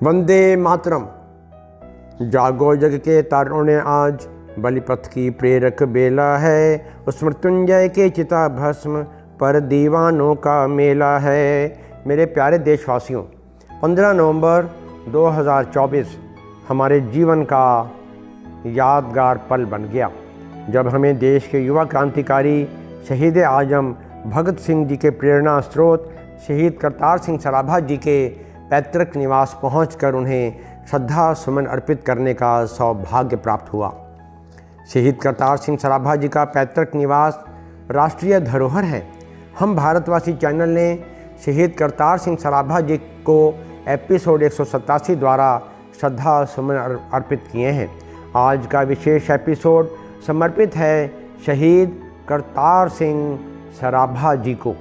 वंदे मातरम। जागो जग के तारों ने आज, बलिपथ की प्रेरक बेला है। उस मृत्युंजय के चिता भस्म पर दीवानों का मेला है। मेरे प्यारे देशवासियों, 15 नवंबर 2024 हमारे जीवन का यादगार पल बन गया, जब हमें देश के युवा क्रांतिकारी शहीद आजम भगत सिंह जी के प्रेरणा स्रोत शहीद करतार सिंह सराभा जी के पैतृक निवास पहुंचकर उन्हें श्रद्धा सुमन अर्पित करने का सौभाग्य प्राप्त हुआ। शहीद करतार सिंह सराभा जी का पैतृक निवास राष्ट्रीय धरोहर है। हम भारतवासी चैनल ने शहीद करतार सिंह सराभा जी को एपिसोड 187 द्वारा श्रद्धा सुमन अर्पित किए हैं। आज का विशेष एपिसोड समर्पित है शहीद करतार सिंह सराभा जी को।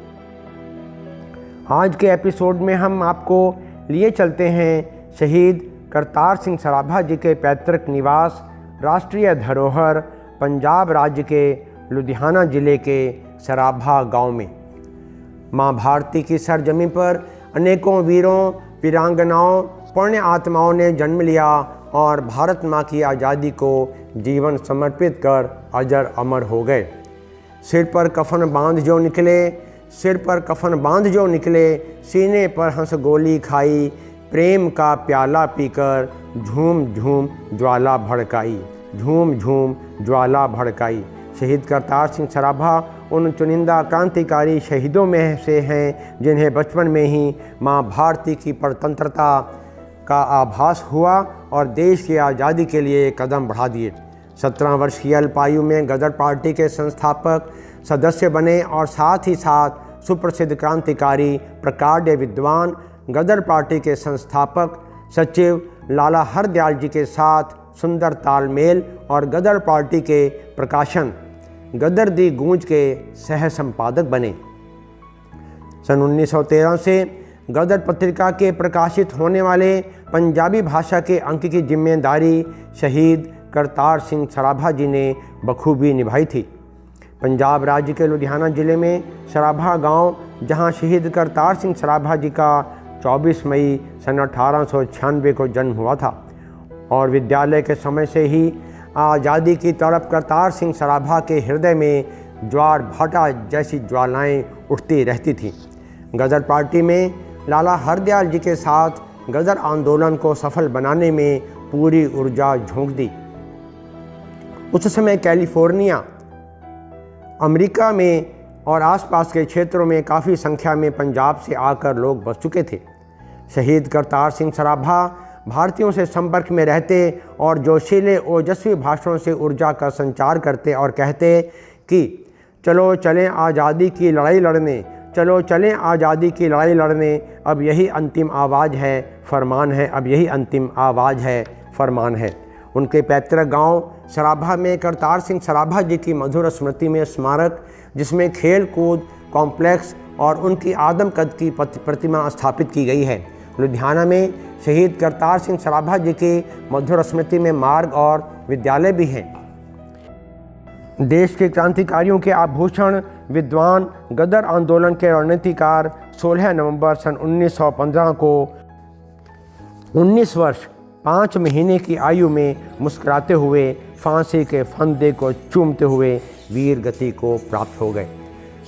आज के एपिसोड में हम आपको लिए चलते हैं शहीद करतार सिंह सराभा जी के पैतृक निवास राष्ट्रीय धरोहर पंजाब राज्य के लुधियाना ज़िले के सराभा गांव में। मां भारती की सरजमी पर अनेकों वीरों, वीरांगनाओं, पुण्य आत्माओं ने जन्म लिया और भारत मां की आज़ादी को जीवन समर्पित कर अजर अमर हो गए। सिर पर कफन बांध जो निकले, सीने पर हंस गोली खाई, प्रेम का प्याला पीकर झूम झूम ज्वाला भड़काई। शहीद करतार सिंह सराभा उन चुनिंदा क्रांतिकारी शहीदों में से हैं जिन्हें बचपन में ही मां भारती की परतंत्रता का आभास हुआ और देश की आज़ादी के लिए कदम बढ़ा दिए। 17 वर्ष की अल्पायु में गदर पार्टी के संस्थापक सदस्य बने और साथ ही साथ सुप्रसिद्ध क्रांतिकारी प्रकांड विद्वान गदर पार्टी के संस्थापक सचिव लाला हरदयाल जी के साथ सुंदर तालमेल और गदर पार्टी के प्रकाशन गदर दी गूंज के सह संपादक बने। सन 1913 से गदर पत्रिका के प्रकाशित होने वाले पंजाबी भाषा के अंक की जिम्मेदारी शहीद करतार सिंह सराभा जी ने बखूबी निभाई थी। पंजाब राज्य के लुधियाना ज़िले में सराभा गांव, जहां शहीद करतार सिंह सराभा जी का 24 मई सन 1896 को जन्म हुआ था और विद्यालय के समय से ही आज़ादी की तड़प करतार सिंह सराभा के हृदय में ज्वार भाटा जैसी ज्वालाएं उठती रहती थीं। गदर पार्टी में लाला हरदयाल जी के साथ गदर आंदोलन को सफल बनाने में पूरी ऊर्जा झोंक दी। उस समय कैलिफोर्निया, अमेरिका में और आसपास के क्षेत्रों में काफ़ी संख्या में पंजाब से आकर लोग बस चुके थे। शहीद करतार सिंह सराभा भारतीयों से संपर्क में रहते और जोशीले ओजस्वी भाषणों से ऊर्जा का संचार करते और कहते कि चलो चलें आज़ादी की लड़ाई लड़ने, अब यही अंतिम आवाज़ है, फरमान है। उनके पैतृक गांव सराभा में करतार सिंह सराभा जी की मधुर स्मृति में स्मारक, जिसमें खेल कूद कॉम्प्लेक्स और उनकी आदम कद की प्रतिमा स्थापित की गई है। लुधियाना में शहीद करतार सिंह सराभा जी की मधुर स्मृति में मार्ग और विद्यालय भी हैं। देश के क्रांतिकारियों के आभूषण, विद्वान, गदर आंदोलन के रणनीतिकार 16 नवंबर सन 1915 को 19 वर्ष 5 महीने की आयु में मुस्कुराते हुए फांसी के फंदे को चूमते हुए वीर गति को प्राप्त हो गए।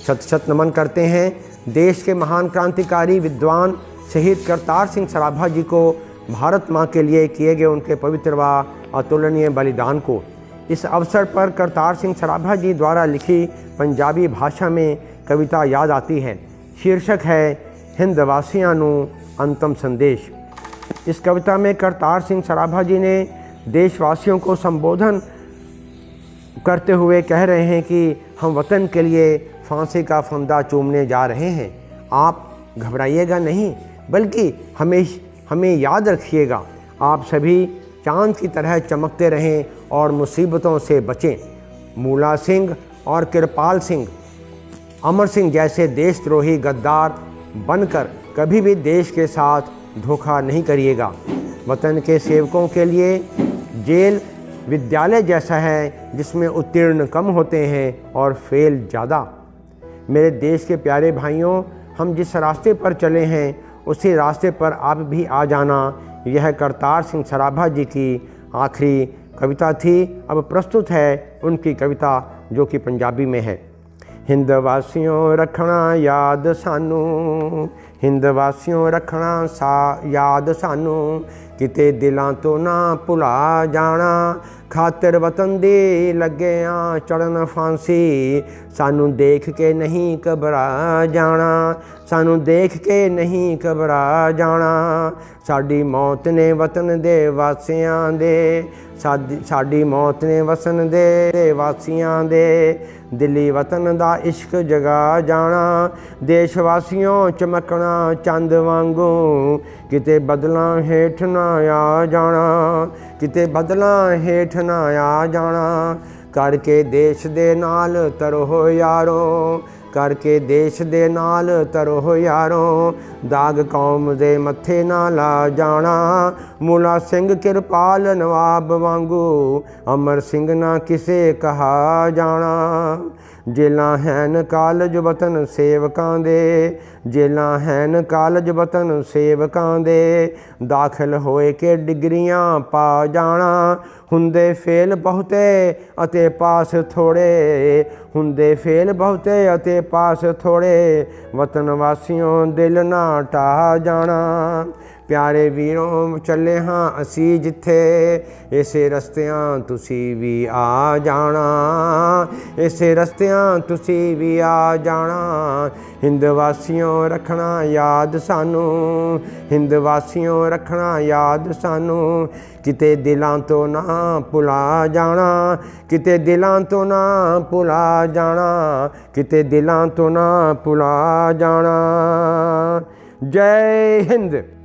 शत शत नमन करते हैं देश के महान क्रांतिकारी विद्वान शहीद करतार सिंह सराभा जी को, भारत माँ के लिए किए गए उनके पवित्र व अतुलनीय बलिदान को। इस अवसर पर करतार सिंह सराभा जी द्वारा लिखी पंजाबी भाषा में कविता याद आती है। शीर्षक है हिंदवासियां नू अंतम संदेश। इस कविता में करतार सिंह सराभा जी ने देशवासियों को संबोधन करते हुए कह रहे हैं कि हम वतन के लिए फांसी का फंदा चूमने जा रहे हैं। आप घबराइएगा नहीं, बल्कि हमें याद रखिएगा। आप सभी चांद की तरह चमकते रहें और मुसीबतों से बचें। मूला सिंह और कृपाल सिंह, अमर सिंह जैसे देशद्रोही गद्दार बनकर कभी भी देश के साथ धोखा नहीं करिएगा। वतन के सेवकों के लिए जेल विद्यालय जैसा है, जिसमें उत्तीर्ण कम होते हैं और फेल ज़्यादा। मेरे देश के प्यारे भाइयों, हम जिस रास्ते पर चले हैं उसी रास्ते पर आप भी आ जाना, यह करतार सिंह सराभा जी की आखिरी कविता थी। अब प्रस्तुत है उनकी कविता जो कि पंजाबी में है। हिंद वासियों रखना याद सानू, हिंद वासियों रखना याद सानू, किते दिलों तो ना भुला जाना, खातिर वतन दी लग्गिया चढ़न फांसी, सानू देख के नहीं घबरा जाना, सानू देख के नहीं घबरा जाना, साडी मौत ने वतन दे वासियां दे, साडी मौत ने वसन दे वासियां दे, दिली वतन दा इश्क जगा जाना, देश वासियों चमकना चंद वांगू, किते बदलां हेठ ना आ जाना, किते बदलां हेठ ना आ जाना, करके देश दे नाल तरो यारो, करके देश दे नाल तरो यारो, दाग कौम दे मत्थे ना ला जाना, मूला सिंह किरपाल नवाब वांगू, अमर सिंह ना किसे कहा जाना, जेलां हैन कालज वतन सेवकां दे, जेलां हैन कालज वतन सेवकां दे, दाखिल होए के डिग्रियां पा जाना, हुंदे फेल बहुते अते पास थोड़े, हुंदे फेल बहुते अते पास थोड़े, वतन वासियों दिल ना टा जाना, प्यारे वीरों चले हाँ असी जिथे, इसे रस्तियां तुसी भी आ जाना, इसे रस्तियां तुसी भी आ जाना, हिंद वासियों रखना याद सानू, हिंद वासियों रखना याद सानू, किते दिलां तो ना भुला जाना, किते दिलां तो ना भुला जाना, किते दिलां तो ना भुला जाना। जय हिंद।